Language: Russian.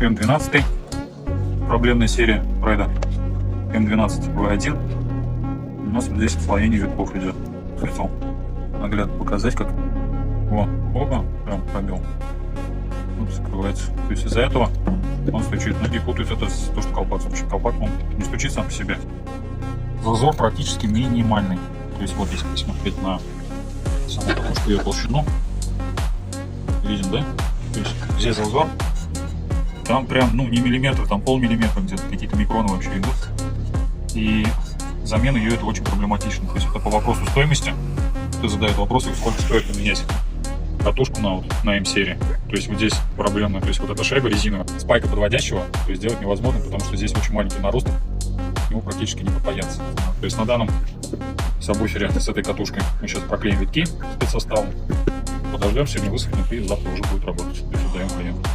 М12, проблемная серия прайда. М12 В1. У нас здесь отслоение витков идет. Хотел наглядно показать, как оба прям пробел. Вот закрывается. То есть из-за этого он стучит. Ноги путают это с то, что колпак. Вообще колпак, он не стучит сам по себе. Зазор практически минимальный. То есть вот если посмотреть на саму катушку, ее толщину, видим, да? То есть здесь зазор, там прям, ну, не миллиметр, там полмиллиметра, где-то какие-то микроны вообще идут. И замена ее это очень проблематично. То есть это по вопросу стоимости. Кто задает вопросы, сколько стоит поменять катушку на М-серии. То есть вот здесь проблема. То есть вот эта шайба резиновая, спайка подводящего, то есть сделать невозможно, потому что здесь очень маленький нарост, его практически не попадется. То есть на данном сабвуфере с этой катушкой мы сейчас проклеим витки спецсоставом, подождем, сегодня высохнет и завтра уже будет работать. То есть отдаем клиенту.